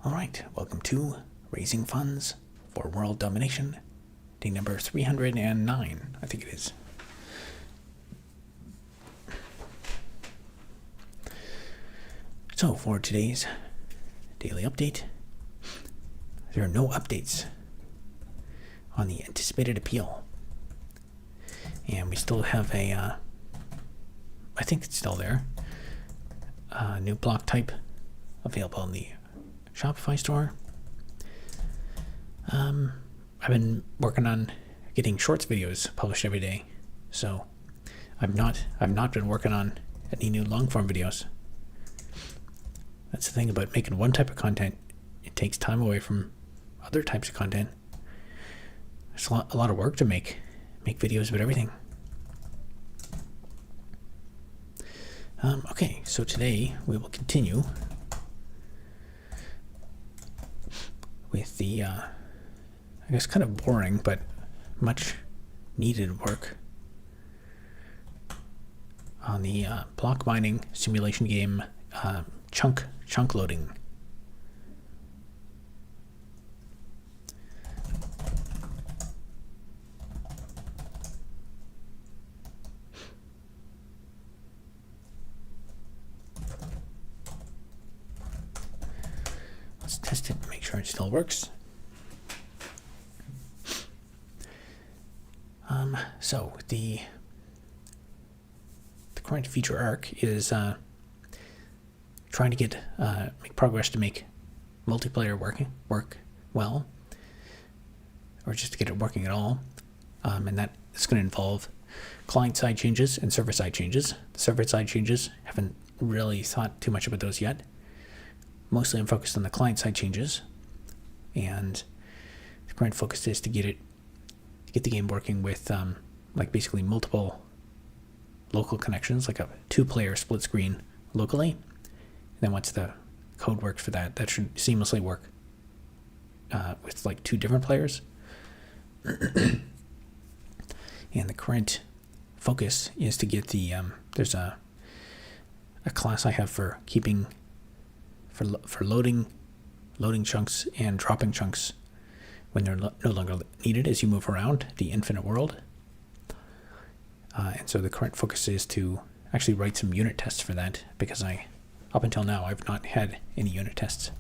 All right, welcome to Raising Funds for World Domination, day number 309, I think it is. So for today's daily update, there are no updates on the anticipated appeal. And we still have I think it's still there, new block type available in the Shopify Store. I've been working on getting shorts videos published every day, so I've not been working on any new long form videos. That's the thing about making one type of content. It takes time away from other types of content. It's a lot of work to make videos about everything. Okay, so today we will continue with the, I guess kind of boring but much needed work on the block mining simulation game chunk loading. Let's test it, make sure it still works. So the current feature arc is trying to get make progress to make multiplayer work well, or just to get it working at all, and that is going to involve client-side changes and server-side changes. The server-side changes, haven't really thought too much about those yet. Mostly I'm focused on the client-side changes, and the current focus is to get the game working with like basically multiple local connections, like a 2-player split screen locally. And then once the code works for that should seamlessly work with like 2 different players. And the current focus is to get the there's a class I have for keeping for loading chunks and dropping chunks when they're no longer needed as you move around the infinite world. And so the current focus is to actually write some unit tests for that, because up until now, I've not had any unit tests.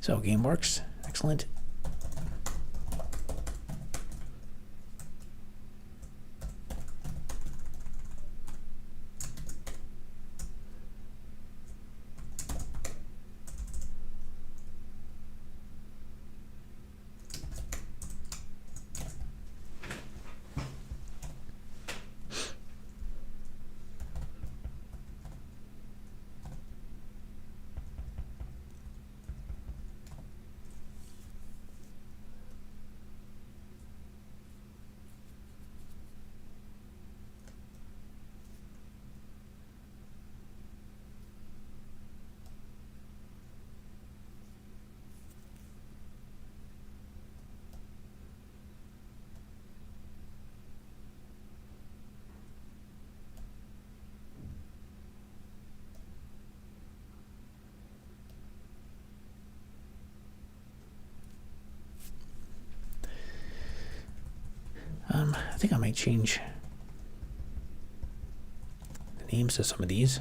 So game works, excellent. I think I might change the names of some of these.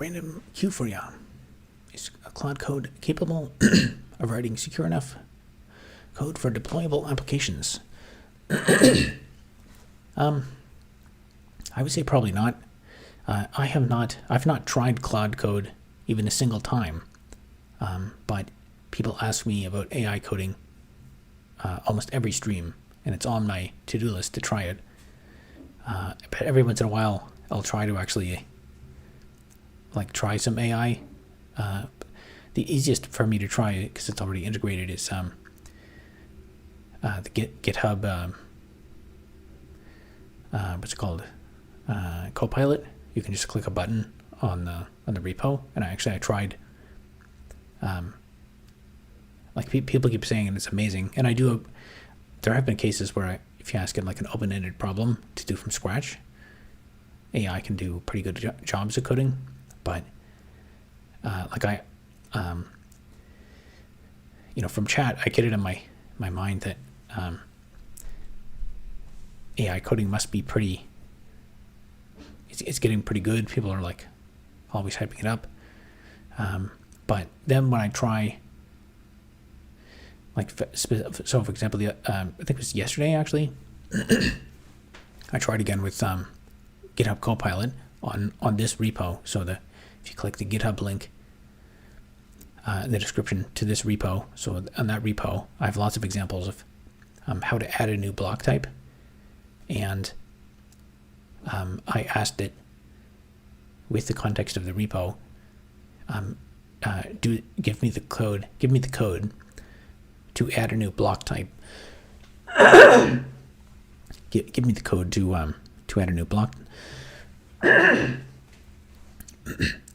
random Q for you. Is a Cloud Code capable of writing secure enough code for deployable applications? I would say probably not. I've not tried Cloud Code even a single time. But people ask me about AI coding almost every stream, and it's on my to-do list to try it. But every once in a while, I'll try to actually try some AI. The easiest for me to try it, because it's already integrated, is the GitHub. What's it called? Copilot. You can just click a button on the repo, and I tried. People keep saying it's amazing, and there have been cases where if you ask it an open-ended problem to do from scratch, AI can do pretty good jobs of coding. But from chat, I get it in my mind that AI coding must be pretty. It's getting pretty good. People are always hyping it up. But then when I try, so for example, I think it was yesterday actually, I tried again with GitHub Copilot on this repo. So if you click the GitHub link, the description to this repo, so on that repo, I have lots of examples of how to add a new block type. And I asked it, with the context of the repo, give me the code to add a new block type. Give me the code to add a new block.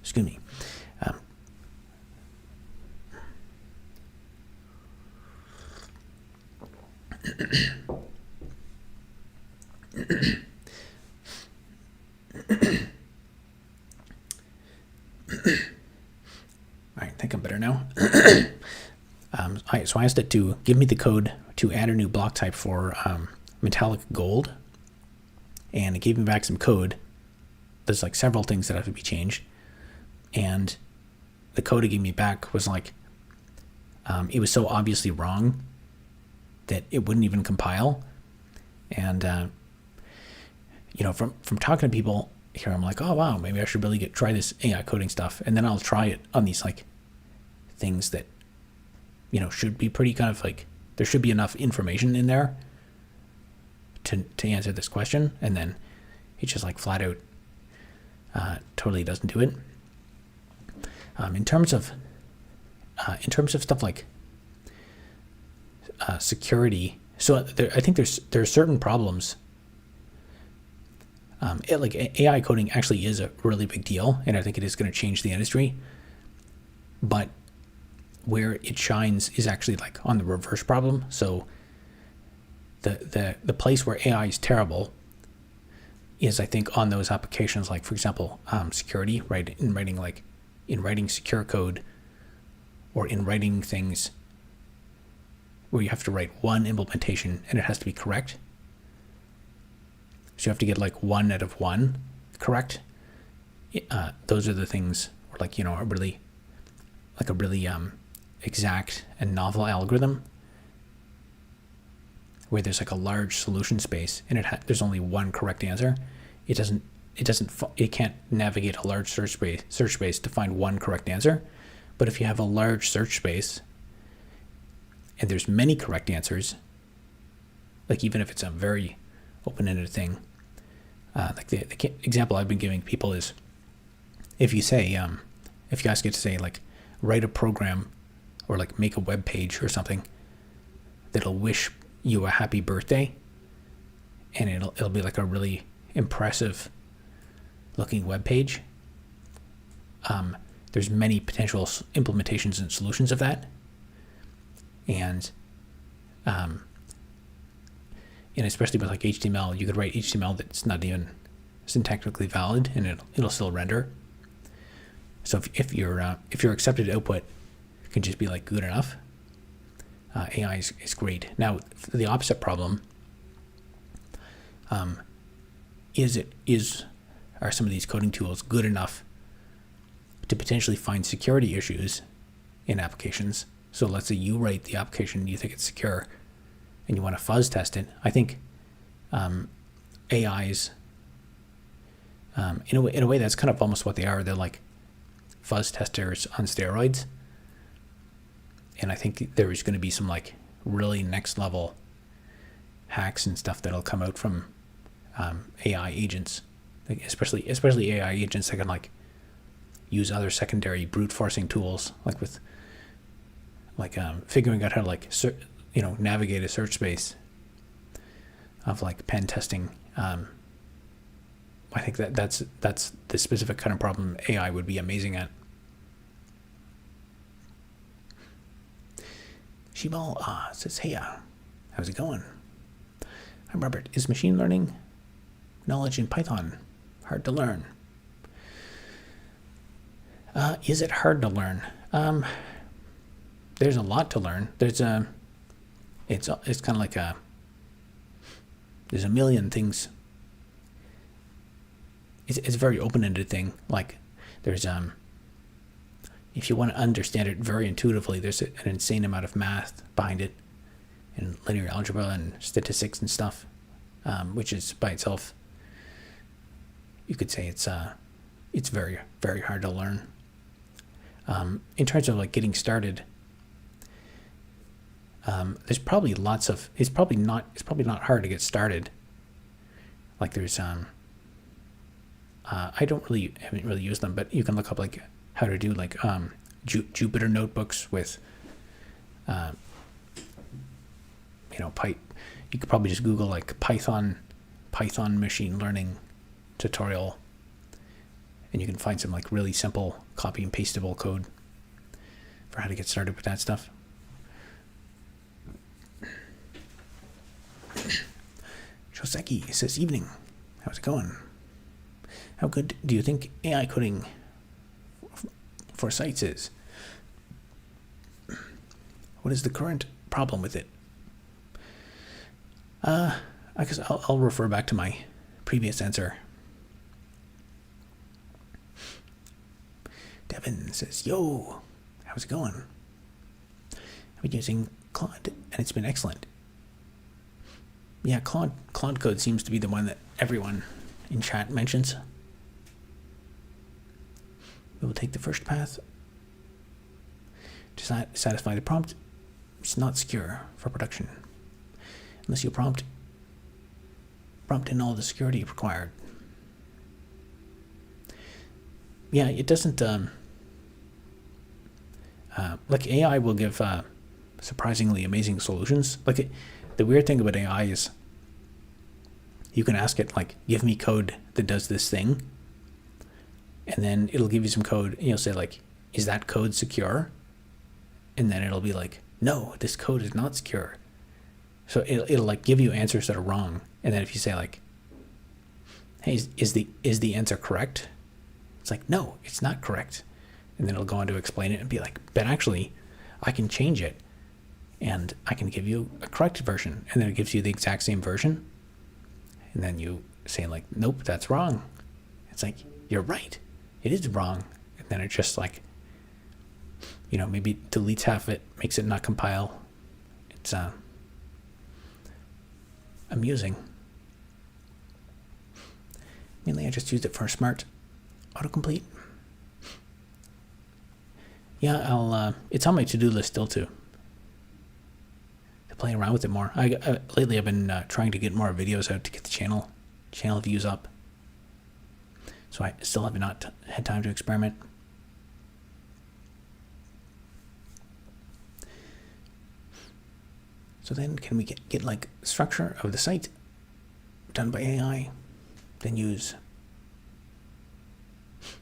Excuse me. I think I'm better now. So I asked it to give me the code to add a new block type for metallic gold, and it gave me back some code. There's several things that have to be changed, and the code it gave me back was it was so obviously wrong that it wouldn't even compile. And from talking to people here, I'm oh wow, maybe I should really try this AI coding stuff, and then I'll try it on these things that should be pretty there should be enough information in there to answer this question, and then it just flat out totally doesn't do it. In terms of stuff like security, so I think there are certain problems. AI coding actually is a really big deal, and I think it is going to change the industry. But where it shines is actually on the reverse problem. So the place where AI is terrible is, I think, on those applications, for example, security, right? In writing secure code, or in writing things where you have to write one implementation and it has to be correct. So you have to get 1 out of 1 correct. Those are the things where a really exact and novel algorithm where there's a large solution space and there's only one correct answer. It can't navigate a large search space to find one correct answer. But if you have a large search space and there's many correct answers, even if it's a very open-ended thing, the example I've been giving people is, if you ask it to say write a program or make a web page or something that'll wish you a happy birthday, and it'll be a really impressive looking web page. There's many potential implementations and solutions of that, and especially with HTML, you could write HTML that's not even syntactically valid, and it'll still render. So if your accepted output can just be good enough, AI is great. Now the opposite problem are some of these coding tools good enough to potentially find security issues in applications. So let's say you write the application, you think it's secure, and you want to fuzz test it. I think AIs, in a way, that's kind of almost what they are. They're like fuzz testers on steroids. And I think there is going to be some like really next level hacks and stuff that'll come out from AI agents, like especially AI agents that can like use other secondary brute forcing tools, like with like figuring out how to like navigate a search space of like pen testing. I think that's the specific kind of problem AI would be amazing at. Shibal says, hey, how's it going? I'm Robert. Is machine learning knowledge in Python hard to learn? Is it hard to learn? There's a lot to learn. It's kind of like there's a million things. It's a very open-ended thing. Like there's if you want to understand it very intuitively, there's an insane amount of math behind it, and linear algebra and statistics and stuff, which is by itself, you could say it's very, very hard to learn. In terms of like getting started, there's probably it's probably not hard to get started. Like there's I haven't really used them, but you can look up like how to do like Jupyter notebooks with you could probably just Google like Python machine learning tutorial, and you can find some like really simple copy and pastable code for how to get started with that stuff. Shoseki says, evening, how's it going? How good do you think AI coding for sites is? What is the current problem with it? I guess I'll refer back to my previous answer. Devin says, yo, how's it going? I've been using Claude and it's been excellent. Yeah, Claude Code seems to be the one that everyone in chat mentions. We will take the first path to satisfy the prompt. It's not secure for production unless you prompt in all the security required. Yeah, it doesn't. Like AI will give surprisingly amazing solutions. Like the weird thing about AI is you can ask it like, give me code that does this thing, and then it'll give you some code, and you'll say like, is that code secure? And then it'll be like, no, this code is not secure. So it'll like give you answers that are wrong, and then if you say like, hey, is the answer correct? It's like, no, it's not correct. And then it'll go on to explain it and be like, but actually I can change it and I can give you a correct version. And then it gives you the exact same version. And then you say like, nope, that's wrong. It's like, you're right, it is wrong. And then it just like, maybe deletes half of it, makes it not compile. It's amusing. Mainly I just used it for smart autocomplete. Yeah, it's on my to-do list still to play around with it more. Lately I've been trying to get more videos out to get the channel views up. So I still have not had time to experiment. So then can we get like structure of the site done by AI, then use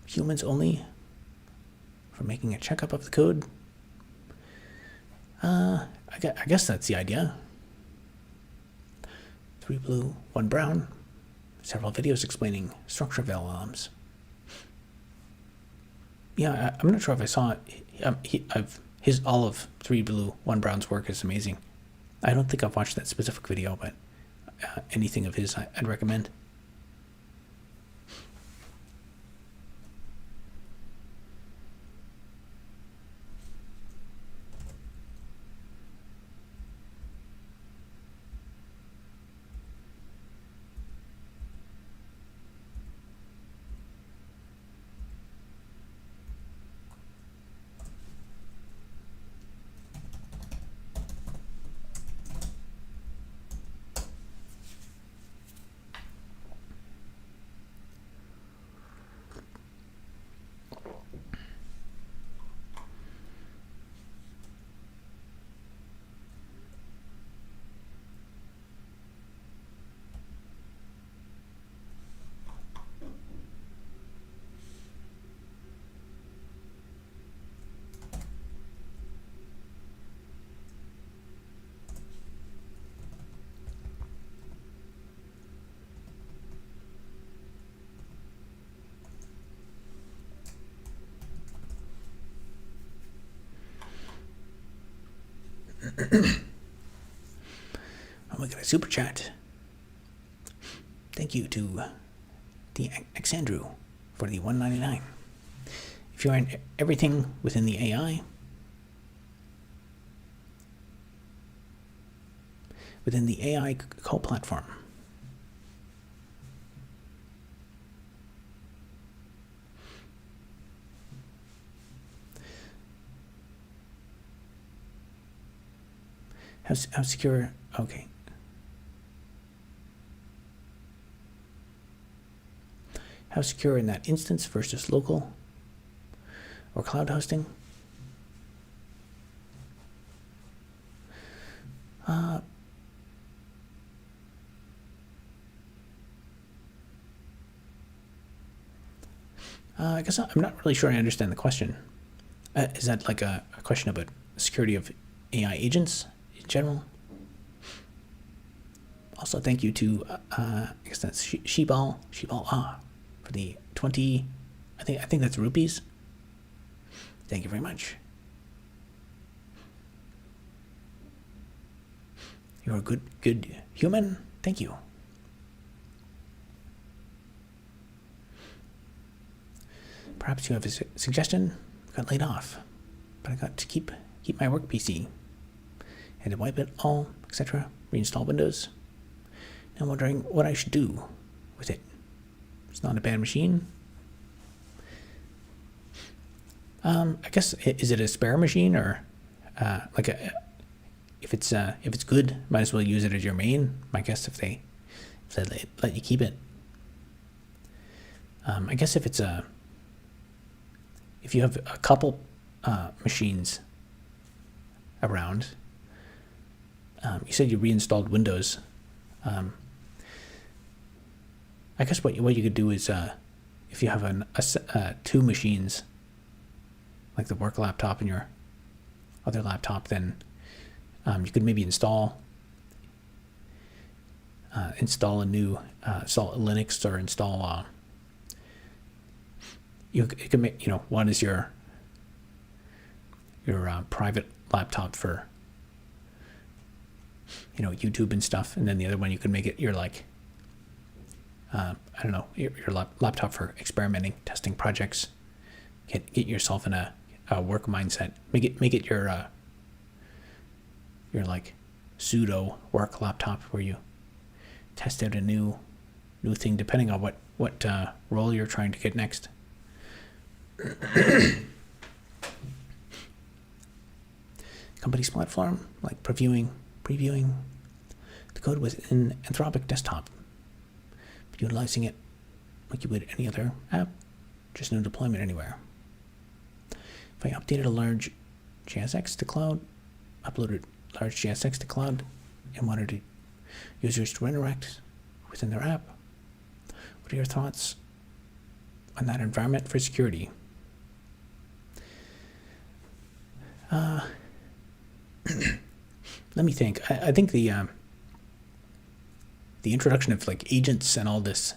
humans only for making a checkup of the code? I guess that's the idea. 3 blue, 1 brown. Several videos explaining structure of LLMs. Yeah, I'm not sure if I saw it. All of 3 blue, 1 brown's work is amazing. I don't think I've watched that specific video, but anything of his I'd recommend. Oh, we got a super chat. Thank you to the Xandrew for the $1.99. If you are in everything within the AI, within the AI co-platform, how secure? Okay. How secure in that instance versus local or cloud hosting? I guess I'm not really sure I understand the question. Is that like a question about security of AI agents in general? Also, thank you to I guess that's Shibal for the 20. I think that's rupees. Thank you very much. You're a good human. Thank you. Perhaps you have a suggestion. I got laid off, but I got to keep my work PC. Had to wipe it all, etc. Reinstall Windows. Now I'm wondering what I should do with it. It's not a bad machine. I guess, is it a spare machine, or like if it's good, might as well use it as your main. I guess if they let you keep it. I guess if you have a couple machines around, you said you reinstalled Windows. I guess what you could do is, if you have two machines, like the work laptop and your other laptop, then you could maybe install a new install Linux, or install you can make, one is your private laptop for YouTube and stuff, and then the other one you could make it your like I don't know, your laptop for experimenting, testing projects. Get yourself in a work mindset. Make it your like pseudo work laptop, where you test out a new thing depending on what role you're trying to get next. Company's platform, like previewing the code within Anthropic Desktop, but utilizing it like you would any other app, just no deployment anywhere. If I updated a large JSX to cloud, uploaded large JSX to cloud, and wanted users to interact within their app, what are your thoughts on that environment for security? Let me think. I think the introduction of like agents and all this,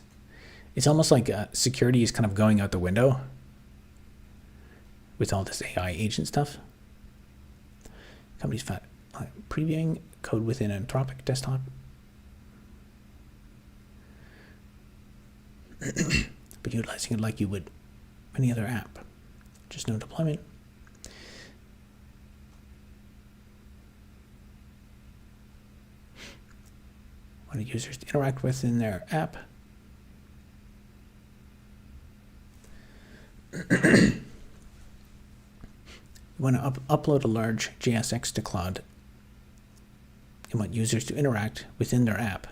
it's almost like security is kind of going out the window with all this AI agent stuff. Companies previewing code within Anthropic Desktop, but utilizing it like you would any other app, just no deployment. Want users to interact with in their app. You want to upload a large JSX to cloud. You want users to interact within their app.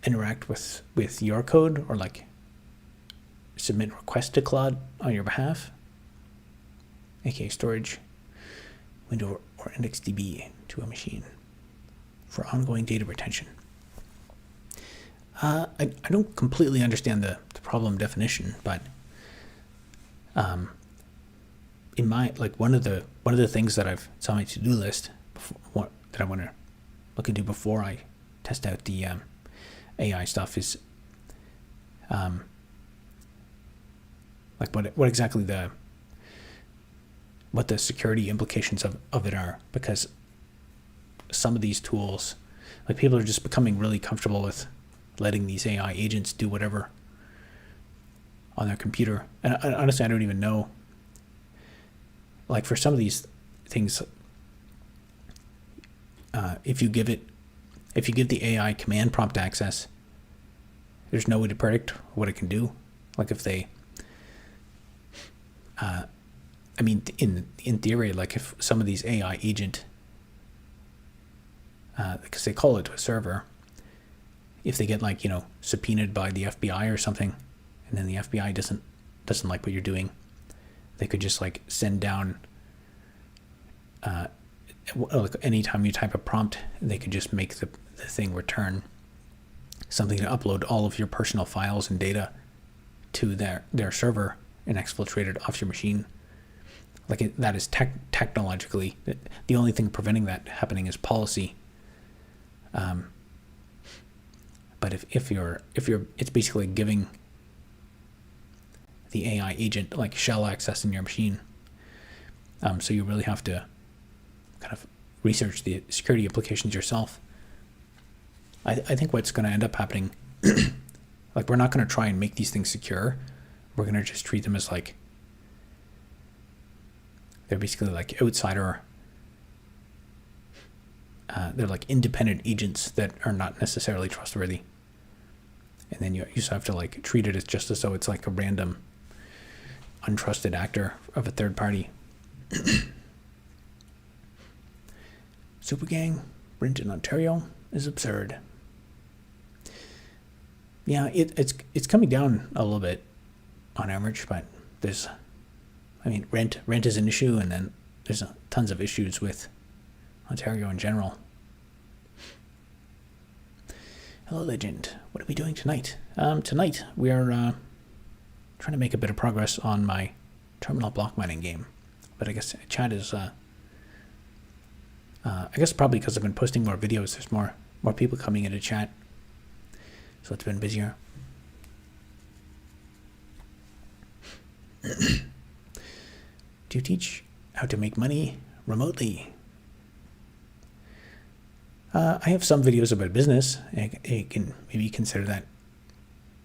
Interact with your code, or like submit requests to cloud on your behalf, aka storage, window, or IndexedDB to a machine for ongoing data retention. I don't completely understand the problem definition, but in my, like, one of the things that it's on my to-do list that I want to look into before I test out the AI stuff is like what exactly what the security implications of it are, because some of these tools, like, people are just becoming really comfortable with letting these AI agents do whatever on their computer. And honestly, I don't even know, like, for some of these things, if you give the AI command prompt access, there's no way to predict what it can do. Like, if they, I mean, in theory, like, if some of these AI agent, because they call it to a server, if they get, like, subpoenaed by the FBI or something, and then the FBI doesn't like what you're doing, they could just, like, send down, like, anytime you type a prompt, they could just make the thing return something to upload all of your personal files and data to their server and exfiltrate it off your machine. Like, that is technologically, the only thing preventing that happening is policy. But if you're, it's basically giving the AI agent, like, shell access in your machine. So you really have to kind of research the security implications yourself. I think what's going to end up happening, like, we're not going to try and make these things secure. We're going to just treat them as, like, they're basically like outsider. They're like independent agents that are not necessarily trustworthy. And then you just have to, like, treat it as just as though it's like a random untrusted actor of a third party. Super Gang, Brent in Ontario, is absurd. Yeah, it's coming down a little bit on average, but there's, I mean, rent is an issue, and then there's tons of issues with Ontario in general. Hello, Legend. What are we doing tonight? Tonight we are trying to make a bit of progress on my terminal block mining game, but I guess chat is. I guess probably because I've been posting more videos, there's more people coming into chat, so it's been busier. Do you teach how to make money remotely? I have some videos about business. I can maybe consider that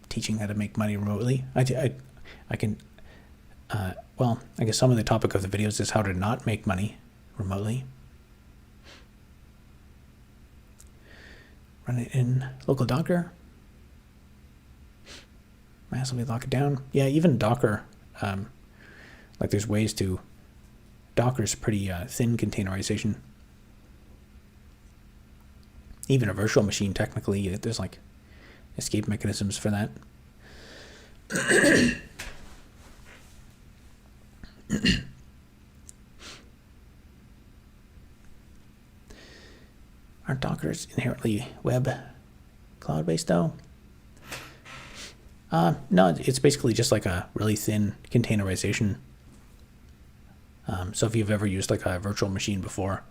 teaching how to make money remotely. I can. Well, I guess some of the topic of the videos is how to not make money remotely. Run it in local Docker. Massively lock it down. Yeah, even Docker. Like, there's ways to. Docker's pretty thin containerization. Even a virtual machine, technically, there's, like, escape mechanisms for that. Aren't Dockers inherently web cloud-based, though? No, it's basically just like a really thin containerization. So if you've ever used, like, a virtual machine before,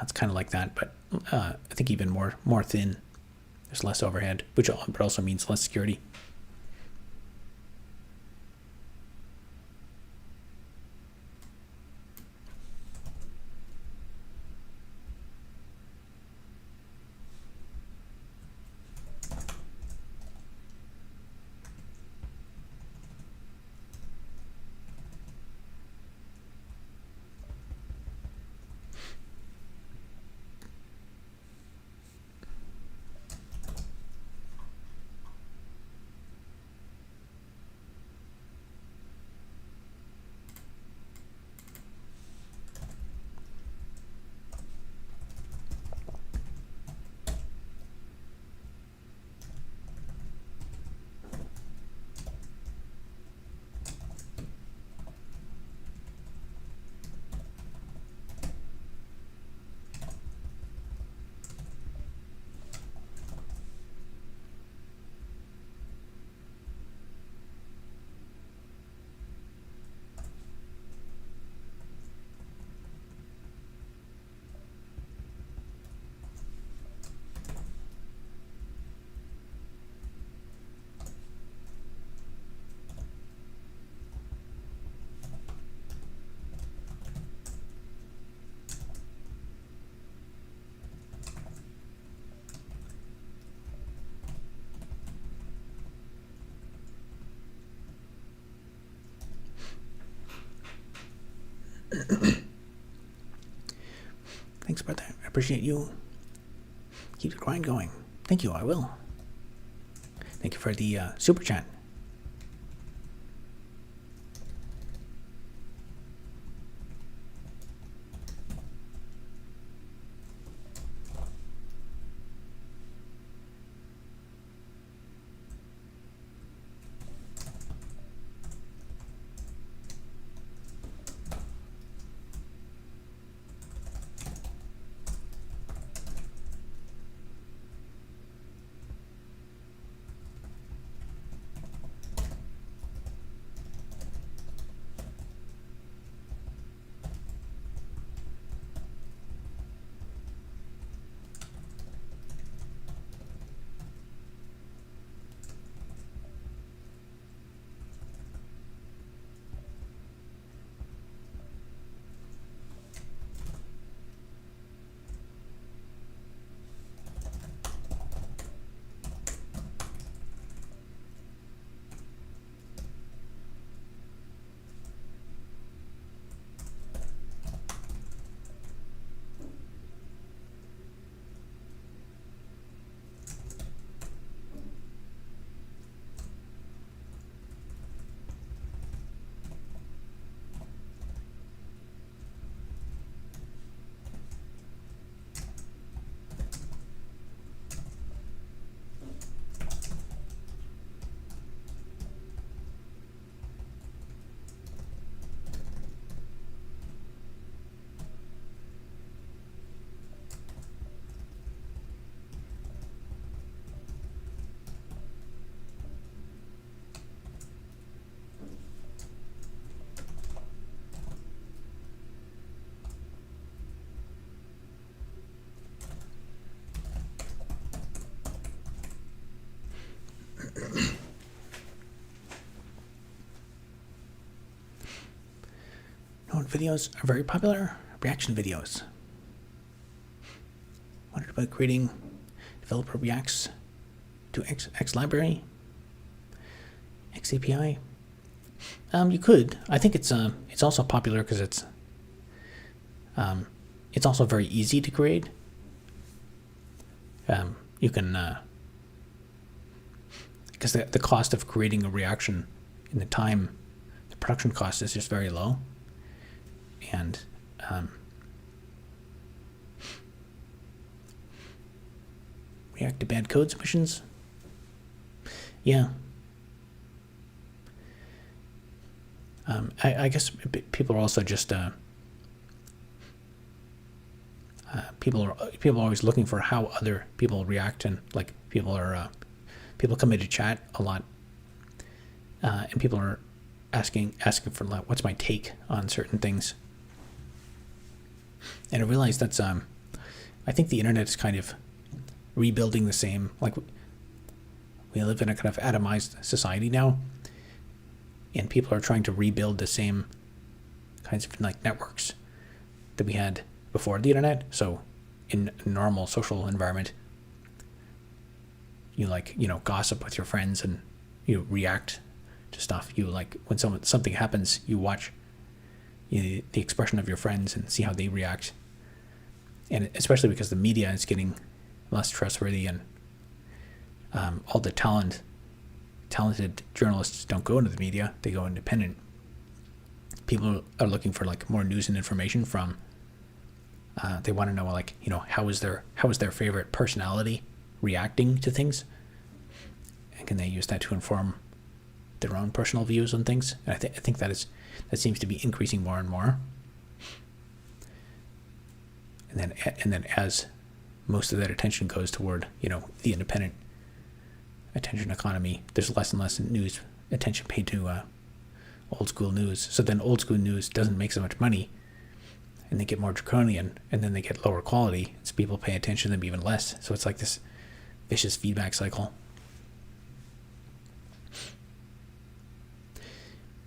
it's kind of like that, but I think even more thin. There's less overhead, but also means less security. Thanks, brother. I appreciate you. Keep the grind going. Thank you. I will. Thank you for the super chat. Know what videos are very popular? Reaction videos. Wondered about creating developer reacts to X library, X API. You could. I think it's also popular because it's also very easy to create. You can because the cost of creating a reaction in the production cost is just very low, and react to bad code submissions. Yeah. I guess people are also just people are always looking for how other people react, and like people come into chat a lot, and people are asking for like, what's my take on certain things. And I realize that's I think the internet is kind of rebuilding the same, like we live in a kind of atomized society now, and people are trying to rebuild the same kinds of like networks that we had before the internet. So in a normal social environment, you gossip with your friends and you react to stuff. You like when something happens, you watch the expression of your friends and see how they react. And especially because the media is getting less trustworthy, and all the talented journalists don't go into the media; they go independent. People are looking for like more news and information from. They want to know how is their favorite personality reacting to things, and can they use that to inform their own personal views on things? And I think that seems to be increasing more and more. And then as most of that attention goes toward the independent attention economy, there's less and less news attention paid to old school news. So then old school news doesn't make so much money, and they get more draconian, and then they get lower quality, so people pay attention to them even less. So it's like this vicious feedback cycle.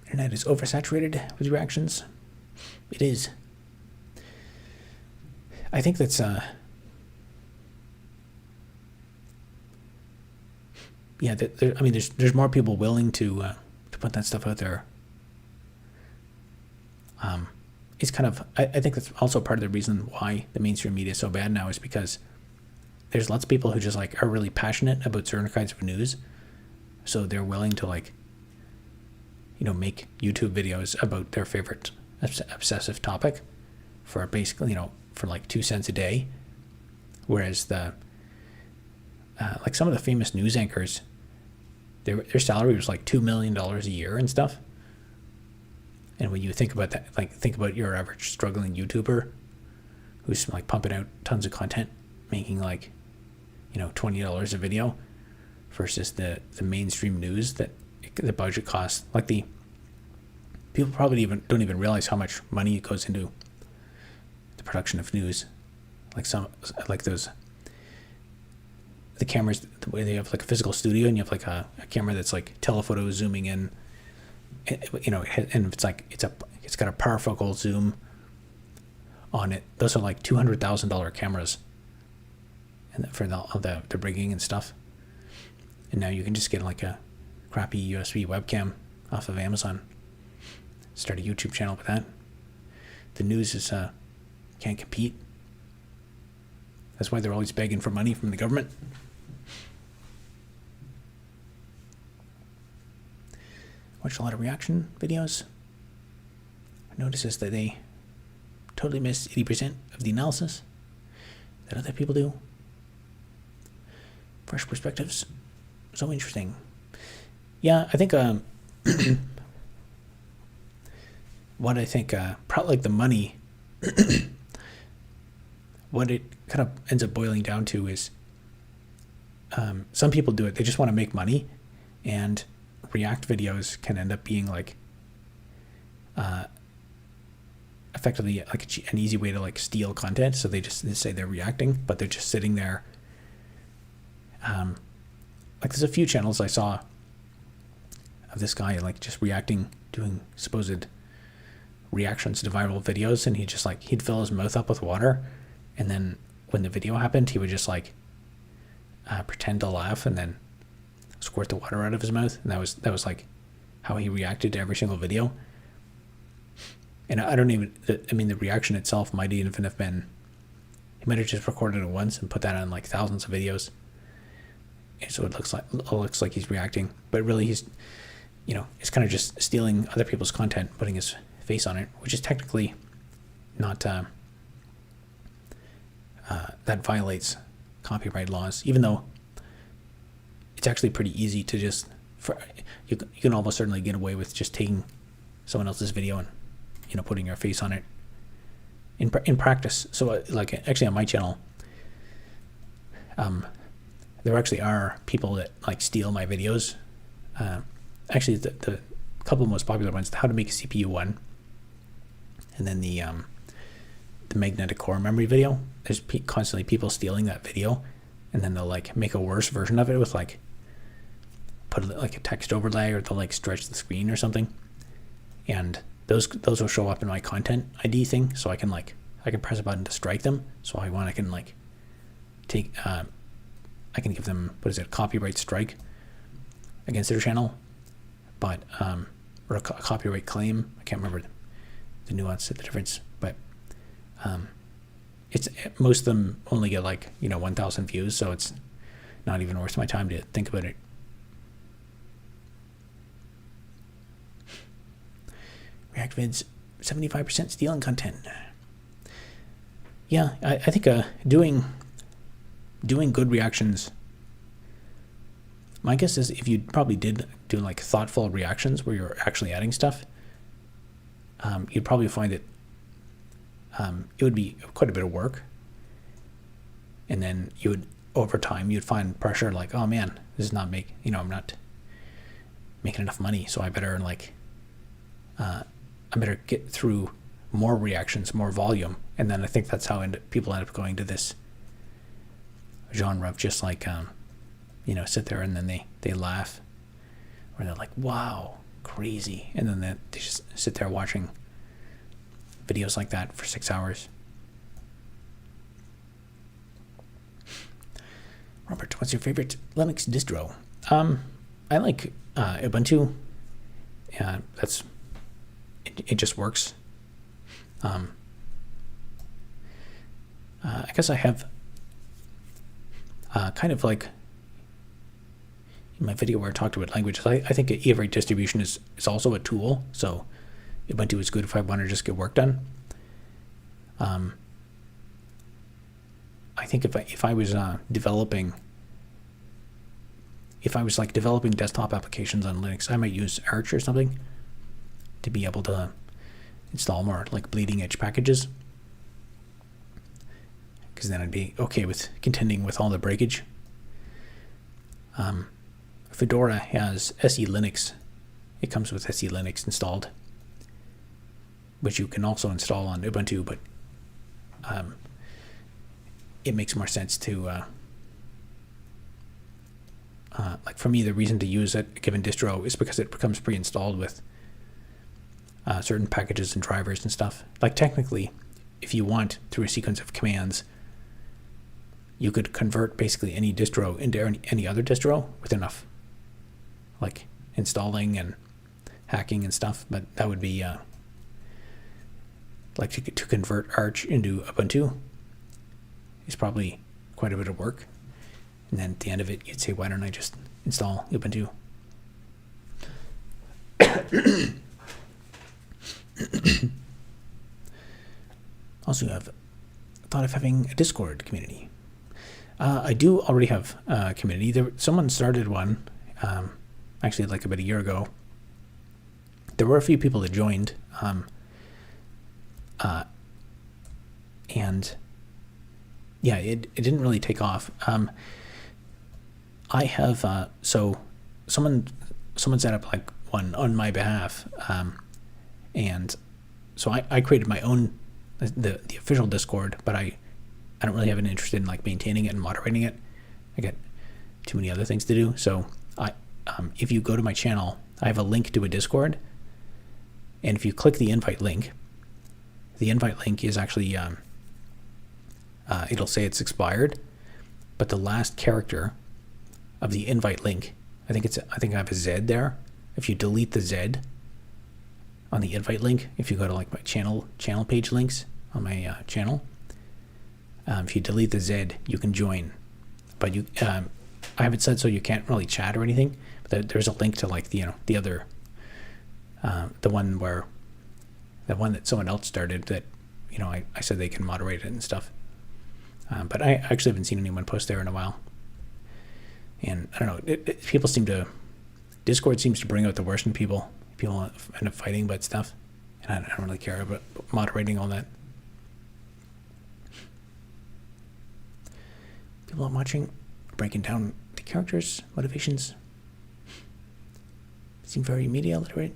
Internet is oversaturated with reactions. It is. I think that's there's more people willing to put that stuff out there. is kind of, I think that's also part of the reason why the mainstream media is so bad now, is because there's lots of people who just like are really passionate about certain kinds of news. So they're willing to like, make YouTube videos about their favorite obsessive topic for basically, for like 2 cents a day. Whereas like some of the famous news anchors, their salary was like $2 million a year and stuff. And when you think about that, like think about your average struggling YouTuber who's like pumping out tons of content, making like, $20 a video, versus the mainstream news that the budget costs. Like people probably don't even realize how much money goes into the production of news. Like the cameras, the way they have like a physical studio, and you have like a camera that's like telephoto zooming in, and it's like it's got a parafocal zoom on it. Those are like $200,000 cameras, and for the rigging and stuff. And now you can just get like a crappy USB webcam off of Amazon. Start a YouTube channel with that. The news is can't compete. That's why they're always begging for money from the government. Watch a lot of reaction videos. I notice that they totally miss 80% of the analysis that other people do. Fresh perspectives. So interesting. Yeah, I think what I think probably like the money, what it kind of ends up boiling down to is some people do it, they just want to make money, and react videos can end up being like effectively like an easy way to like steal content. So they say they're reacting, but they're just sitting there. Like there's a few channels I saw of this guy like just reacting, doing supposed reactions to viral videos, and he'd fill his mouth up with water, and then when the video happened, he would just like pretend to laugh and then squirt the water out of his mouth, and that was like how he reacted to every single video. And I don't even, the reaction itself might even have been, he might have just recorded it once and put that on like thousands of videos, and so it looks like he's reacting, but really he's, it's kind of just stealing other people's content, putting his face on it, which is technically not that violates copyright laws, even though it's actually pretty easy to just, you can almost certainly get away with just taking someone else's video and putting your face on it in practice. So like actually on my channel, there actually are people that like steal my videos. Actually the couple of most popular ones, the how to make a CPU one, and then the magnetic core memory video. There's constantly people stealing that video, and then they'll like make a worse version of it with like put like a text overlay, or they'll like stretch the screen or something, and those will show up in my content ID thing, so I can press a button to strike them. So I can like take I can give them, copyright strike against their channel, but or a copyright claim. I can't remember the nuance of the difference, but it's most of them only get like 1,000 views, so it's not even worth my time to think about it. React vids, 75% stealing content. Yeah, I think doing good reactions, my guess is if you probably did do like thoughtful reactions where you're actually adding stuff, you'd probably find it would be quite a bit of work, and then over time you'd find pressure like, oh man, this is not I'm not making enough money, so I better I better get through more reactions, more volume. And then I think that's how people end up going to this genre of just like sit there and then they laugh, or they're like, wow, crazy, and then they just sit there watching videos like that for 6 hours. Robert, what's your favorite Linux distro? I like Ubuntu. It just works. I guess I have kind of like in my video where I talked about languages, I think Evrate distribution is also a tool. So Ubuntu is good if I want to just get work done. I think if I was developing desktop applications on Linux, I might use Arch or something to be able to install more like bleeding edge packages, because then I'd be okay with contending with all the breakage. Fedora has SE Linux. It comes with SE Linux installed, which you can also install on Ubuntu, but it makes more sense to like for me, the reason to use a given distro is because it becomes pre-installed with certain packages and drivers and stuff. Like technically, if you want, through a sequence of commands, you could convert basically any distro into any other distro with enough like installing and hacking and stuff, but that would be like to convert Arch into Ubuntu is probably quite a bit of work. And then at the end of it, you'd say, why don't I just install Ubuntu? Also, I've thought of having a Discord community. I do already have a community. Someone started one, actually like about a year ago. There were a few people that joined, and yeah, it didn't really take off. I have so someone set up like one on my behalf, and so I created my own the official Discord, but I don't really have an interest in like maintaining it and moderating it. I got too many other things to do. So if you go to my channel, I have a link to a Discord, and if you click the invite link is actually it'll say it's expired, but the last character of the invite link, I think I have a Z there. If you delete the Z on the invite link, if you go to like my channel page links on my channel, if you delete the Z, you can join. But you, I have it set so you can't really chat or anything. But there's a link to like the other, the one that someone else started that I said they can moderate it and stuff. But I actually haven't seen anyone post there in a while. And I don't know, Discord seems to bring out the worst in people. People end up fighting about stuff, and I don't really care about moderating all that. People I'm watching, breaking down the characters' motivations, seem very media literate.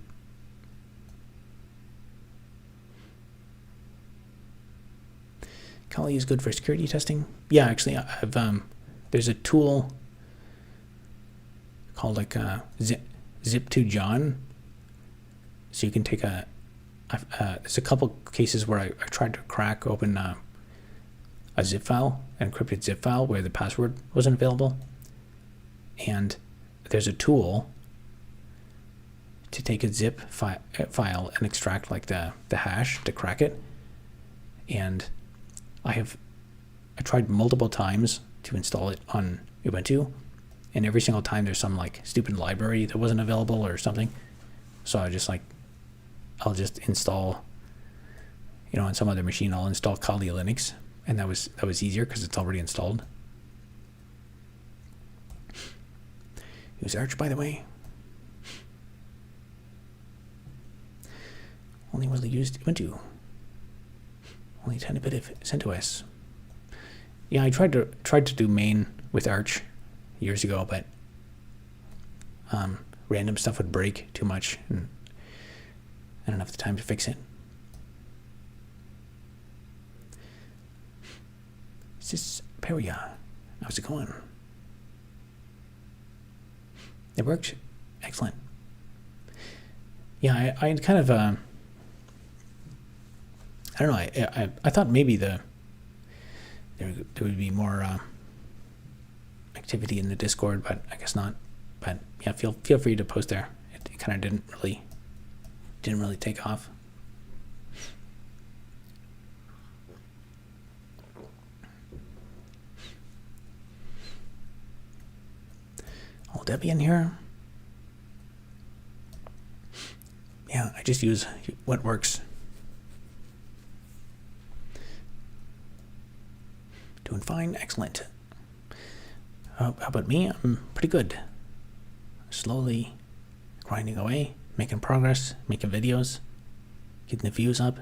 Kali is good for security testing. Yeah, actually, I've there's a tool called like Zip2John. So you can take there's a couple cases where I tried to crack open a zip file, an encrypted zip file where the password wasn't available. And there's a tool to take a zip file and extract like the hash to crack it. And I tried multiple times to install it on Ubuntu, and every single time there's some like stupid library that wasn't available or something. So I'll just install, on some other machine, I'll install Kali Linux, and that was easier because it's already installed. Use Arch, by the way. Only really used Ubuntu. Only a tiny bit of CentOS. Yeah, I tried to do main with Arch years ago, but random stuff would break too much, and I don't have the time to fix it. Is this Peria? How's it going? It worked. Excellent. Yeah, I kind of I don't know. I thought maybe there would be more activity in the Discord, but I guess not. But yeah, feel free to post there. It kind of didn't really take off. Alt Debian here. Yeah, I just use what works. Doing fine, excellent. How about me? I'm pretty good. Slowly grinding away, making progress, making videos, getting the views up.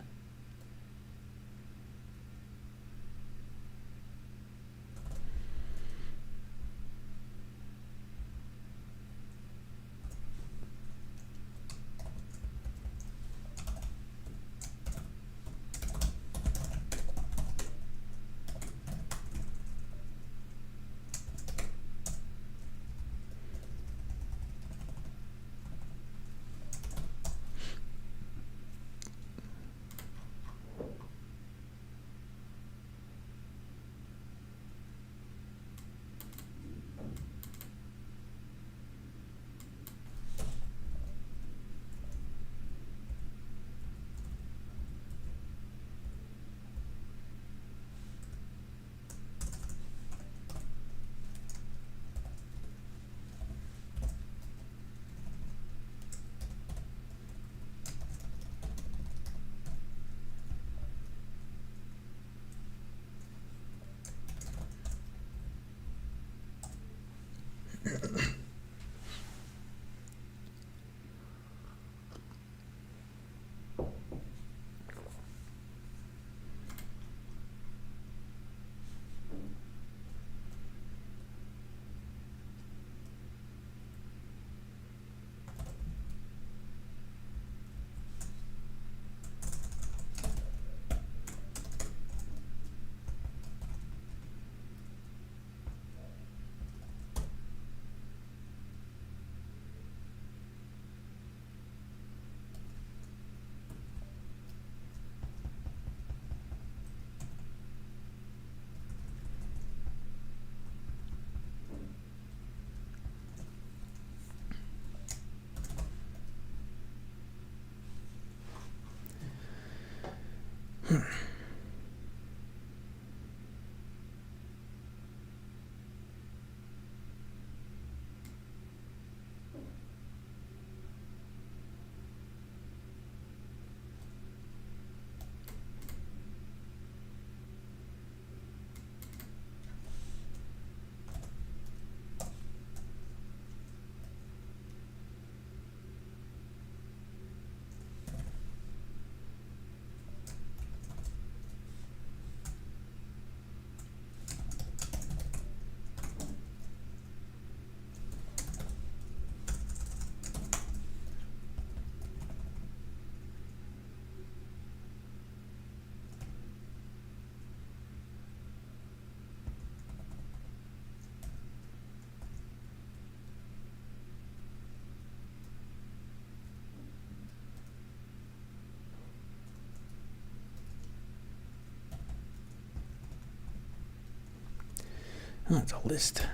Oh, it's a list.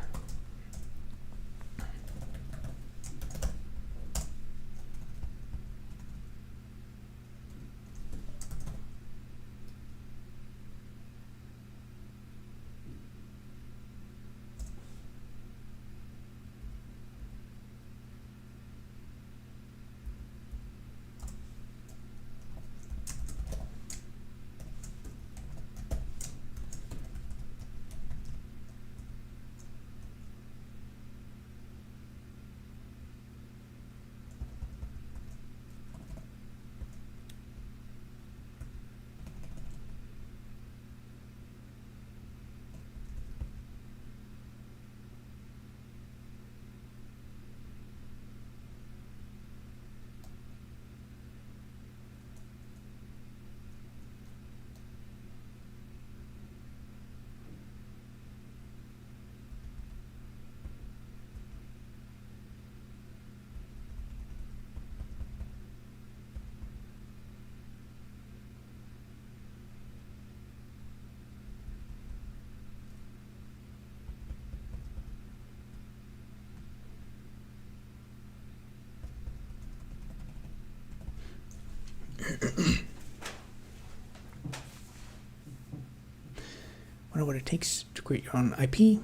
Wonder what it takes to create your own IP.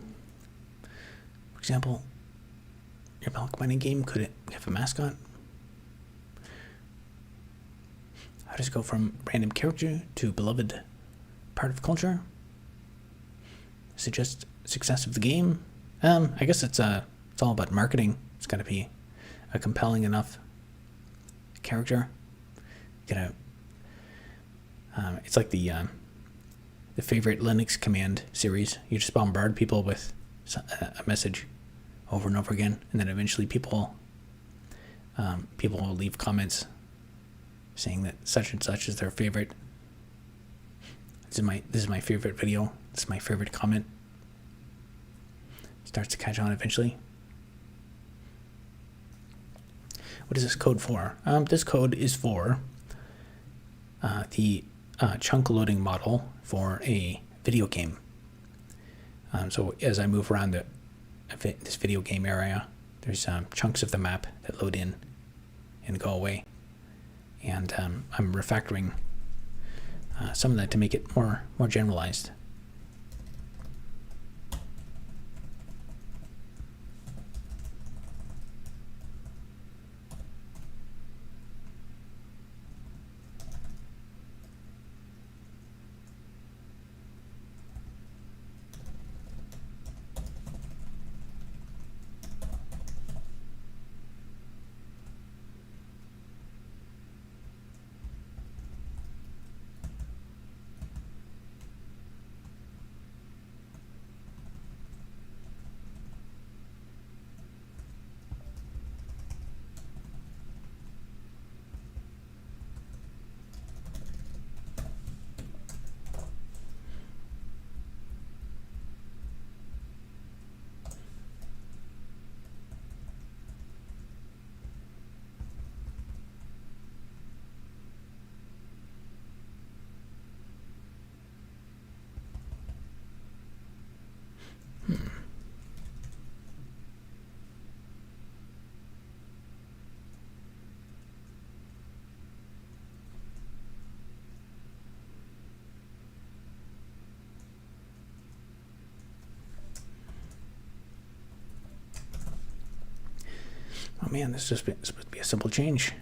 For example, your block mining game could have a mascot? How does it go from random character to beloved part of culture? Is it just success of the game? I guess it's all about marketing. It's got to be a compelling enough character. It's like the favorite Linux command series. You just bombard people with a message over and over again, and then eventually people will leave comments saying that such and such is their favorite. This is my favorite video. This is my favorite comment. Starts to catch on eventually. What is this code for? This code is for the chunk loading model for a video game. So as I move around this video game area, there's chunks of the map that load in and go away. And I'm refactoring some of that to make it more generalized. Oh man, this is supposed to be a simple change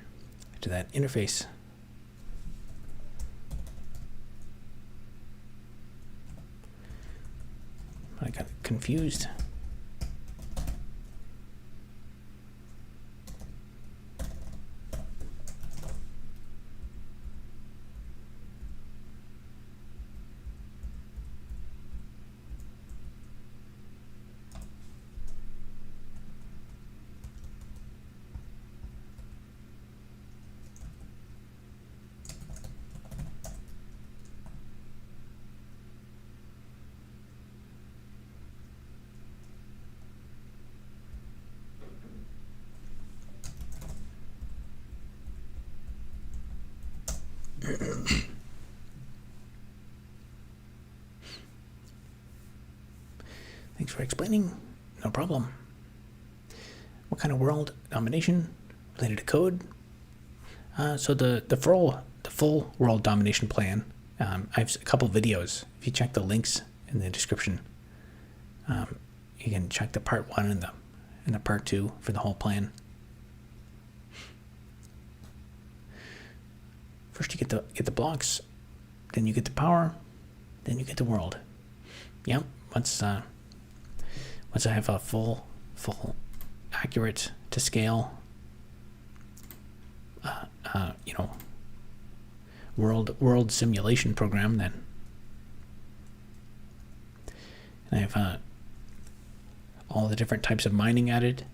to that interface. I got confused. Thanks for explaining. No problem. What kind of world domination related to code? So the full world domination plan. I have a couple videos. If you check the links in the description, you can check the part 1 and the part 2 for the whole plan. First, you get the blocks, then you get the power, then you get the world. Yep. Once I have a full accurate to scale, world simulation program, then and I have all the different types of mining added.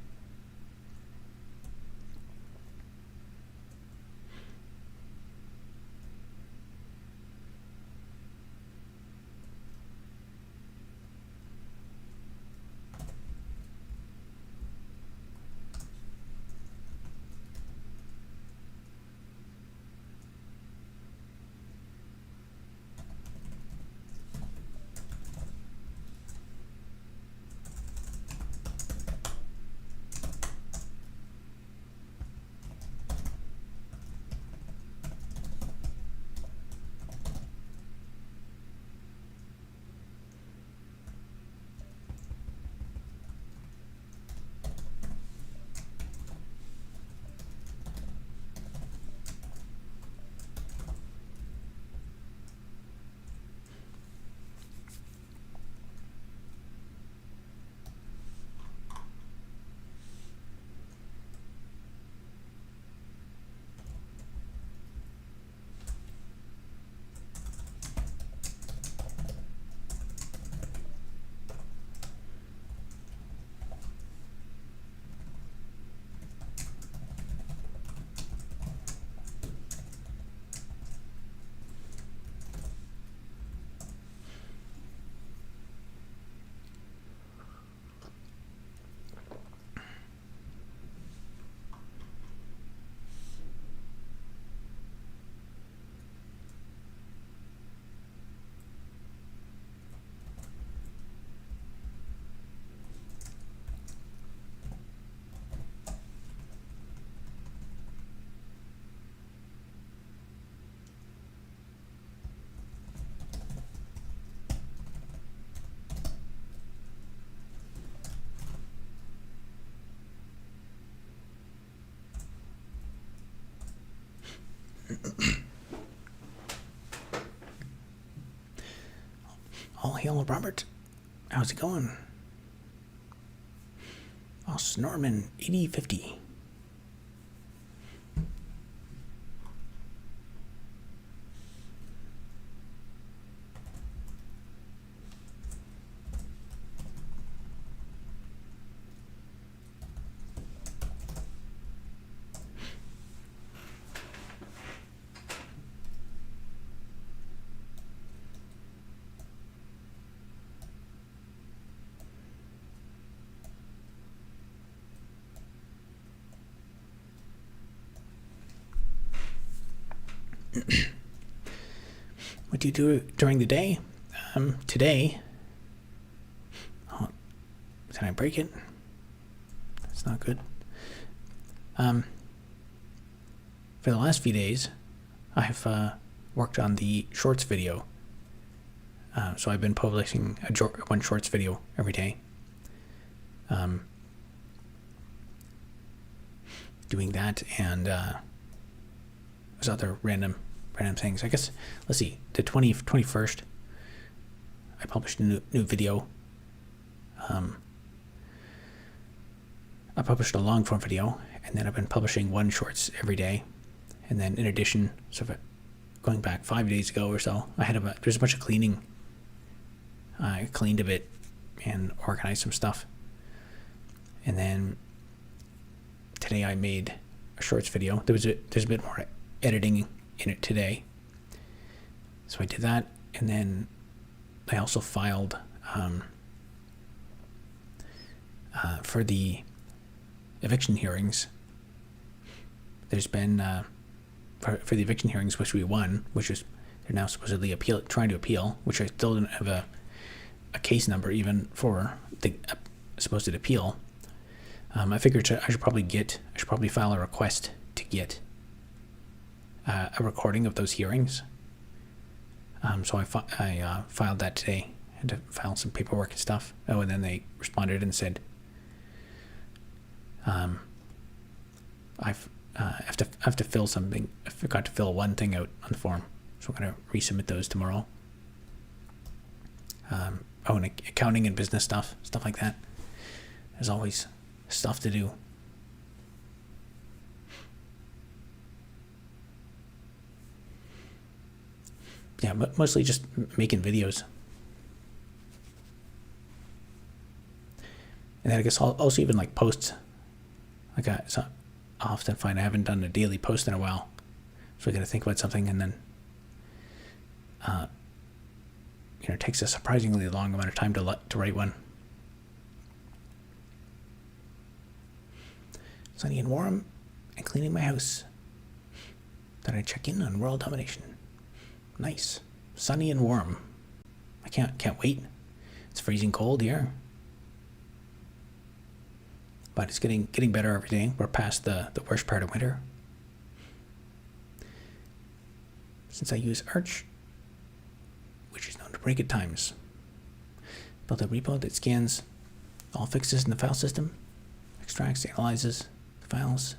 All hail, Robert. How's it going? Us Norman 8050. What do you do during the day? Today, did I break it? That's not good. For the last few days, I've worked on the shorts video. So I've been publishing one shorts video every day. Doing that and there's other random things. I guess, let's see, the 21st, I published a new video. I published a long form video, and then I've been publishing one shorts every day. And then in addition, so going back 5 days ago or so, there's a bunch of cleaning. I cleaned a bit and organized some stuff. And then today I made a shorts video. There's a bit more editing in it today. So I did that, and then I also filed for the eviction hearings. There's been for the eviction hearings, which we won, which is they're now supposedly trying to appeal, which I still don't have a case number even for the supposed appeal. I figured I should probably file a request to get a recording of those hearings. So I filed that today. I had to file some paperwork and stuff. Oh, and then they responded and said, I have to fill something. I forgot to fill one thing out on the form, so I'm going to resubmit those tomorrow. And accounting and business stuff like that. There's always stuff to do. Yeah, but mostly just making videos. And then I guess I'll also even like post. So I often find I haven't done a daily post in a while, so I got to think about something, and then it takes a surprisingly long amount of time to write one. Sunny and warm, and cleaning my house. Then I check in on World Domination. Nice, sunny and warm. I can't wait. It's freezing cold here, but it's getting better every day. We're past the worst part of winter. Since I use Arch, which is known to break at times, built a repo that scans all fixes in the file system, extracts, analyzes the files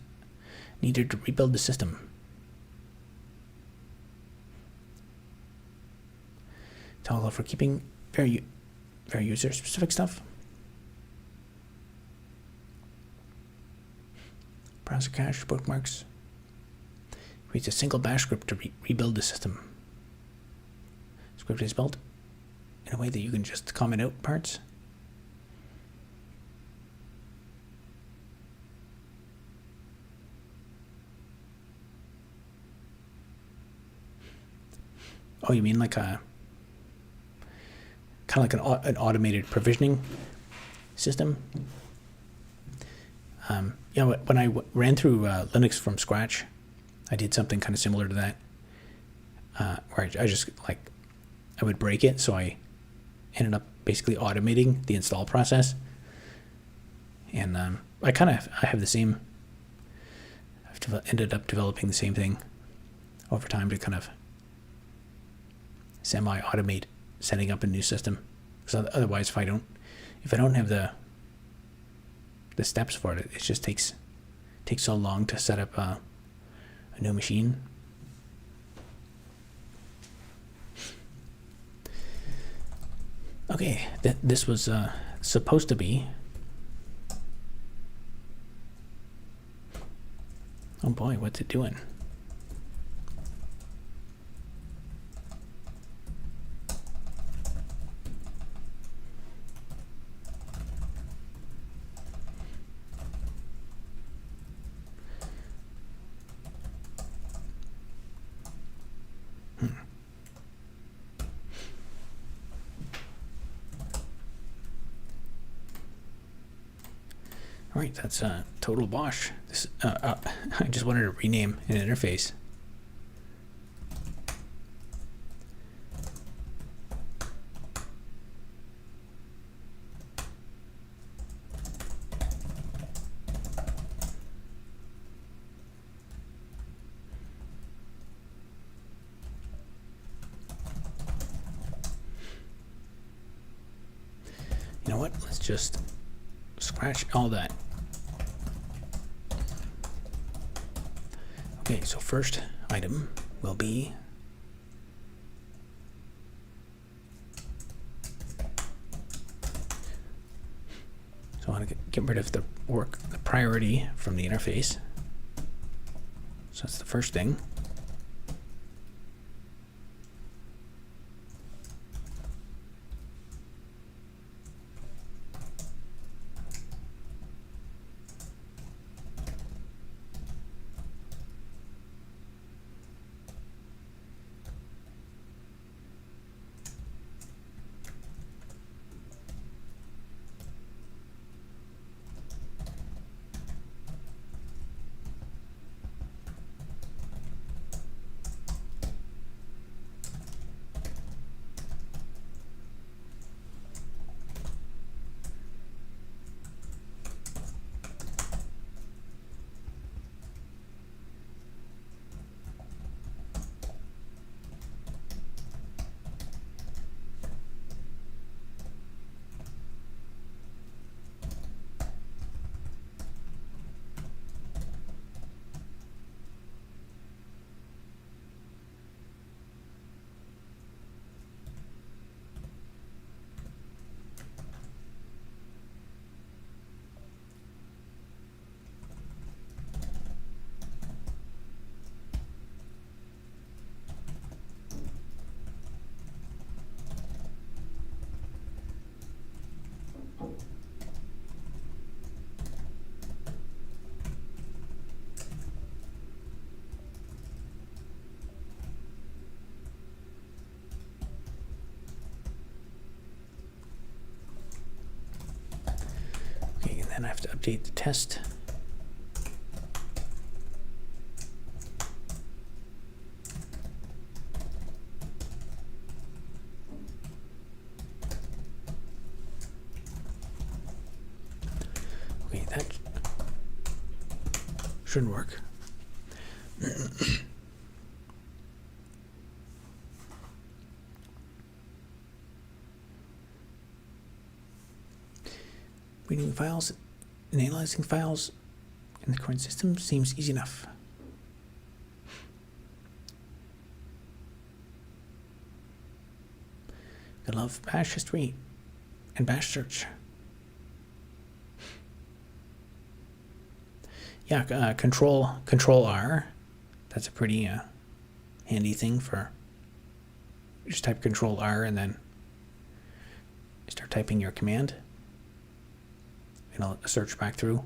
needed to rebuild the system. Toggle for keeping very user specific stuff. Browser cache, bookmarks. Creates a single bash script to rebuild the system. Script is built in a way that you can just comment out parts. Oh, you mean like a kind of like an automated provisioning system? When I ran through Linux from scratch, I did something kind of similar to that, where I just I would break it, so I ended up basically automating the install process. And I have the same. I've ended up developing the same thing over time to kind of semi-automate setting up a new system. Because otherwise, if I don't have the steps for it, it just takes so long to set up a new machine. Okay, this was supposed to be. Oh boy, what's it doing? All right, that's total bosh. This I just wanted to rename an interface. You know what? Let's just scratch all that. Okay, so first item will be so I want to get rid of the priority from the interface. So that's the first thing. Okay, and then I have to update the test. Okay, that should work. Reading files and analyzing files in the current system seems easy enough. I love bash history and bash search. Yeah, control R. That's a pretty handy thing for. You just type control R and then start typing your command. And I'll search back through.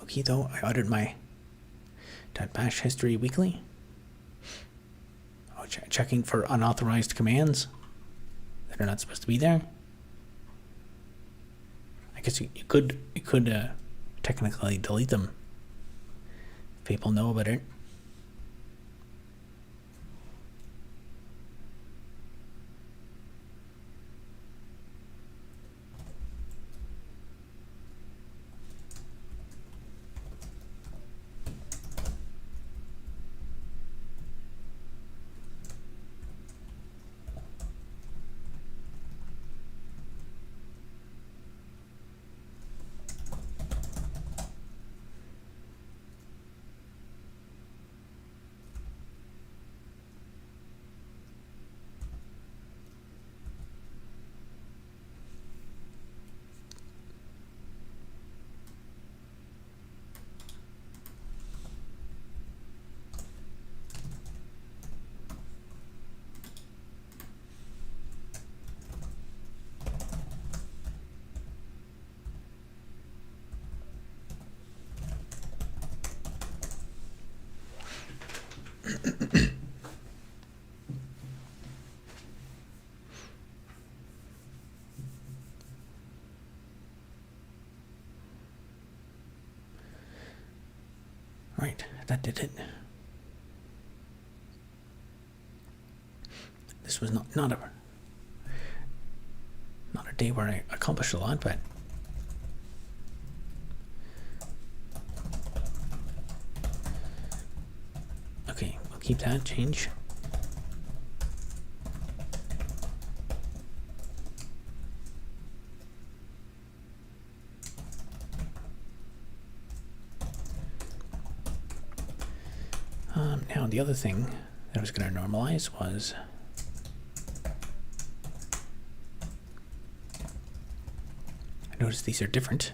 Okay, though, I ordered my .bash history weekly. Oh, checking for unauthorized commands that are not supposed to be there. I guess you could technically delete them if people know about it. Right, that did it. This was not a day where I accomplished a lot, but okay, we'll keep that change. Now the other thing that I was going to normalize was I noticed these are different.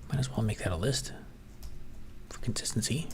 Might as well make that a list for consistency.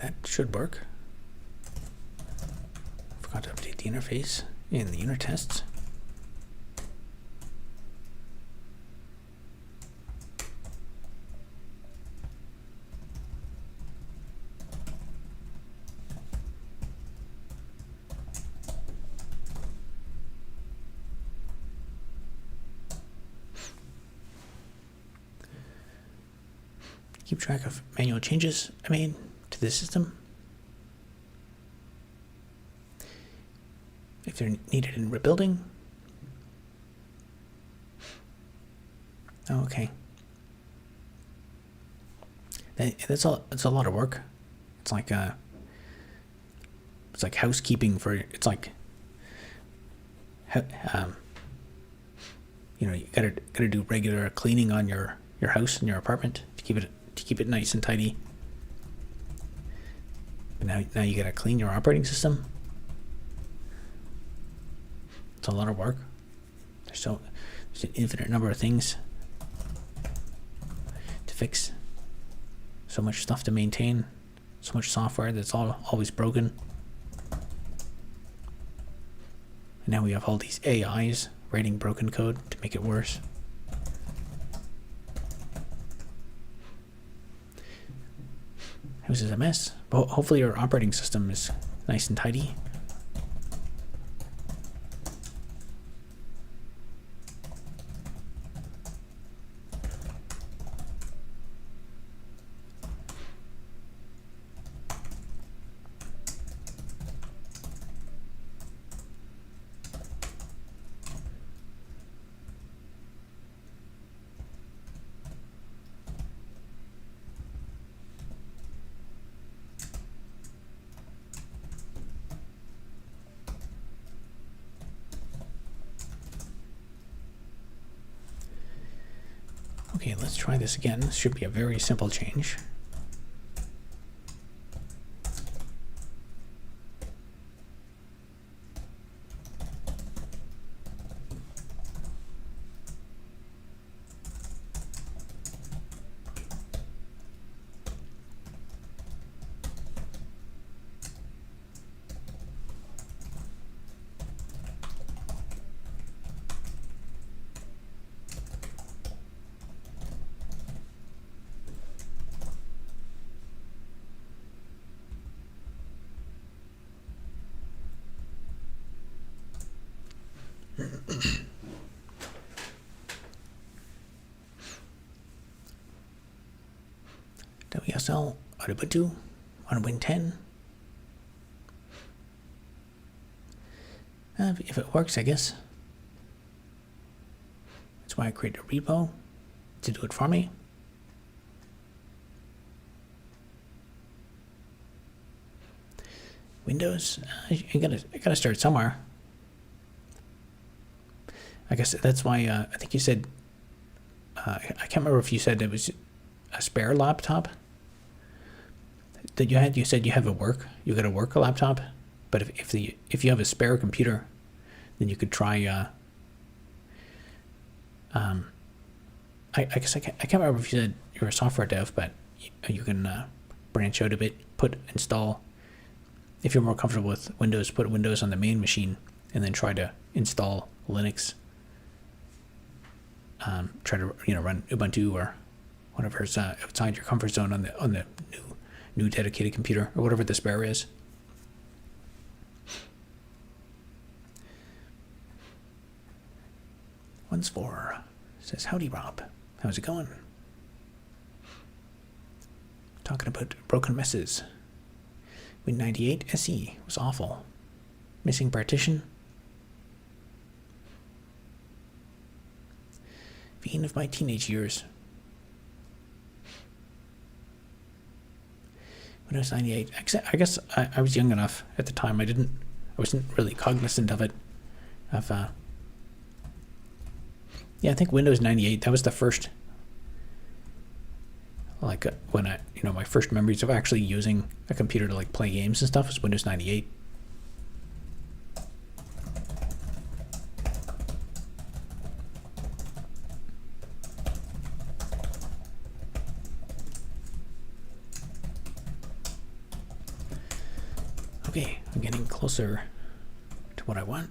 That should work. Forgot to update the interface in the unit tests. Keep track of manual changes I made to the system, if they're needed in rebuilding. Okay, that's a lot of work. It's like housekeeping for. It's like you gotta do regular cleaning on your house and your apartment to keep it nice and tidy. But now you gotta clean your operating system. It's a lot of work. There's an infinite number of things to fix. So much stuff to maintain. So much software that's always broken. And now we have all these AIs writing broken code to make it worse. House is a mess, but hopefully your operating system is nice and tidy. Okay, let's try this again. This should be a very simple change. WSL on Ubuntu on Win 10. If it works, I guess. That's why I created a repo to do it for me. Windows, I gotta start somewhere. I guess that's why I think you said, I can't remember if you said it was a spare laptop that you had. You said you got a work laptop, but if you have a spare computer, then you could try. I guess I can't remember if you said you're a software dev, but you can branch out a bit, install. If you're more comfortable with Windows, put Windows on the main machine, and then try to install Linux. Try to run Ubuntu or whatever's outside your comfort zone on the new dedicated computer or whatever the spare is. One's for says, "Howdy, Rob. How's it going?" Talking about broken messes. Win 98 SE was awful. Missing partition. Fiend of my teenage years. Windows 98. I guess I was young enough at the time. I wasn't really cognizant of it. I think Windows 98. That was the first. When my first memories of actually using a computer to play games and stuff was Windows 98. Okay, I'm getting closer to what I want.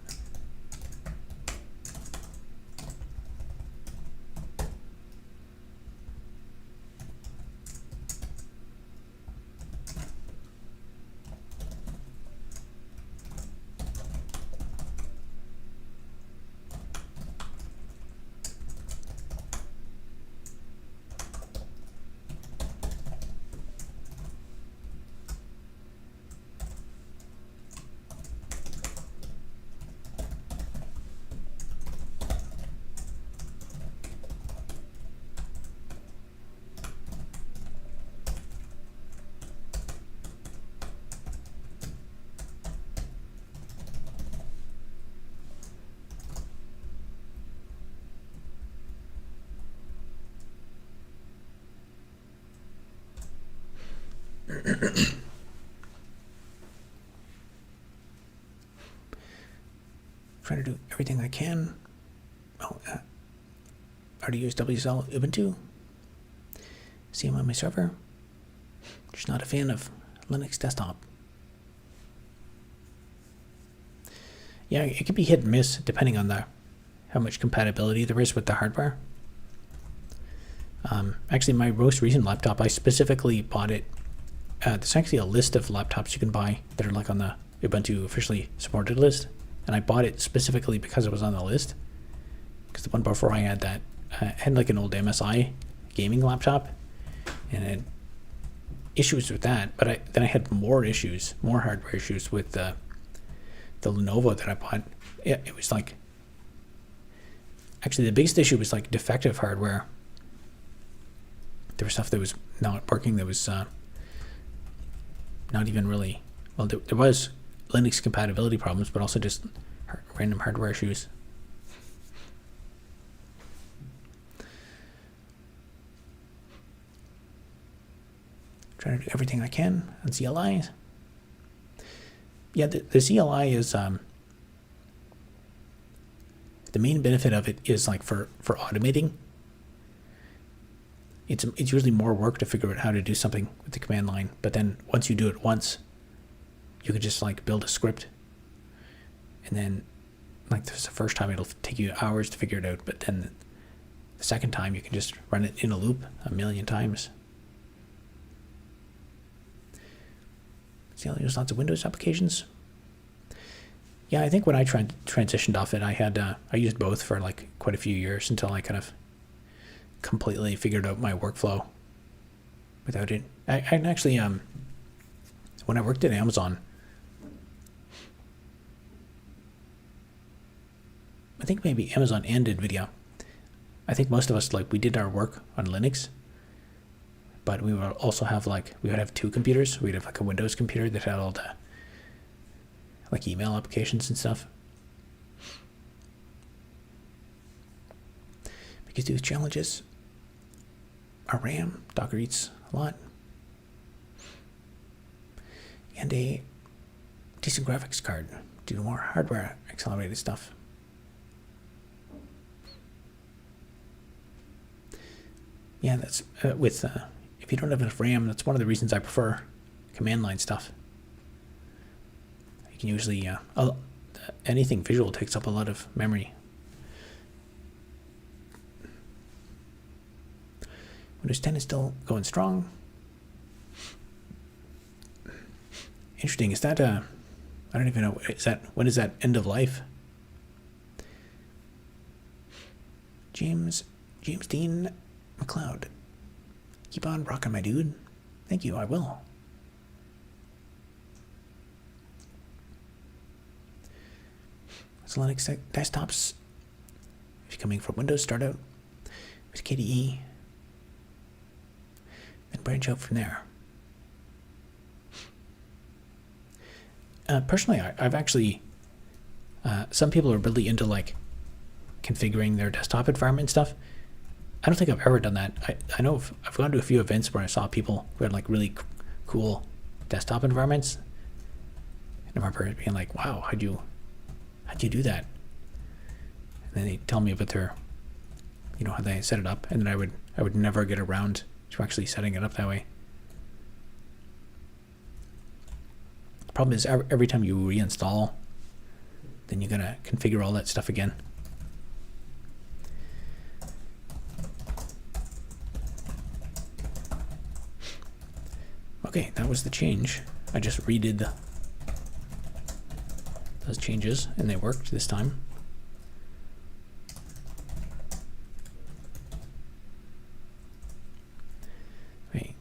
Trying to do everything I can. Already use WSL Ubuntu. See him on my server. Just not a fan of Linux desktop. Yeah, it can be hit and miss depending on how much compatibility there is with the hardware. Actually, my most recent laptop, I specifically bought it. There's actually a list of laptops you can buy that are on the Ubuntu officially supported list. And I bought it specifically because it was on the list. Because the one before I had that, had an old MSI gaming laptop. And it had issues with that. But then I had more hardware issues with the Lenovo that I bought. It was actually the biggest issue was defective hardware. There was stuff that was not working that was not even really, well, there was Linux compatibility problems, but also just random hardware issues. Trying to do everything I can on CLI. Yeah, the CLI is the main benefit of it is for automating. It's usually more work to figure out how to do something with the command line, but then once you do it once, you could just build a script, and then this is the first time it'll take you hours to figure it out, but then the second time you can just run it in a loop a million times. See, there's lots of Windows applications. Yeah, I think when I transitioned off it, I used both for quite a few years until I kind of completely figured out my workflow without it. I actually, when I worked at Amazon, I think maybe Amazon and NVIDIA, I think most of us, like, we did our work on Linux, but we would also have, like, we would have two computers. We'd have like a Windows computer that had all the like email applications and stuff. Because these challenges, our RAM, Docker eats a lot, and a decent graphics card to do more hardware accelerated stuff. Yeah, that's with if you don't have enough RAM, that's one of the reasons I prefer command line stuff. You can usually anything visual takes up a lot of memory. Windows 10 is still going strong. Interesting. Is that I don't even know. When is that end of life? James Dean McLeod. Keep on rocking, my dude. Thank you. I will. So Linux desktops, if you're coming from Windows, start out with KDE, then branch out from there. Personally, I've actually, some people are really into like configuring their desktop environment and stuff. I don't think I've ever done that. I know I've gone to a few events where I saw people who had like really cool desktop environments. And I remember being like, wow, how'd you do that? And then they tell me about their, how they set it up, and then I would never get around to actually setting it up that way. The problem is every time you reinstall, then you're gonna configure all that stuff again. Okay, that was the change. I just redid those changes, and they worked this time. Wait,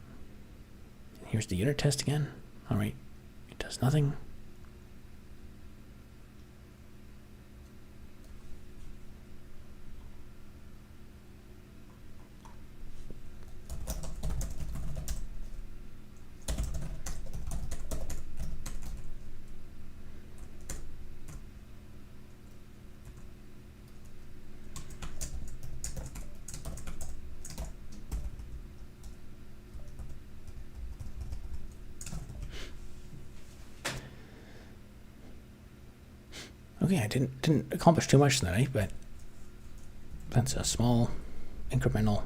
here's the unit test again. All right, it does nothing. Okay, I didn't accomplish too much tonight, but that's a small incremental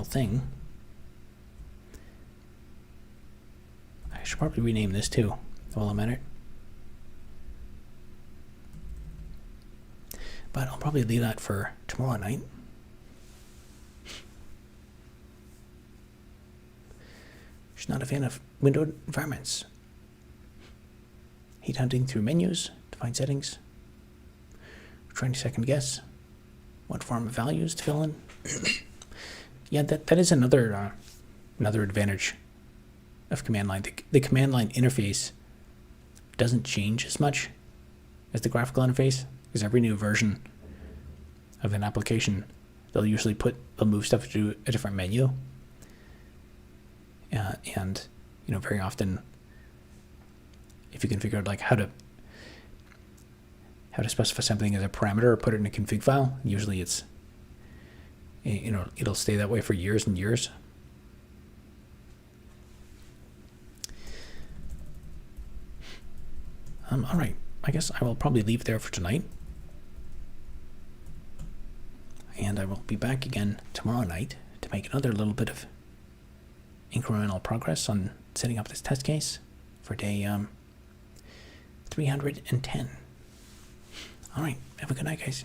thing. I should probably rename this too while I'm at it. But I'll probably leave that for tomorrow night. She's not a fan of windowed environments. Hate hunting through menus to find settings. We're trying to second guess what form of values to fill in. Yeah, that is another advantage of command line. The command line interface doesn't change as much as the graphical interface, because every new version of an application, they'll move stuff to a different menu. And very often, if you can figure out like how to specify something as a parameter or put it in a config file, usually it's it'll stay that way for years and years. All right, I guess I will probably leave there for tonight, and I will be back again tomorrow night to make another little bit of incremental progress on setting up this test case for day 310. All right, have a good night, guys.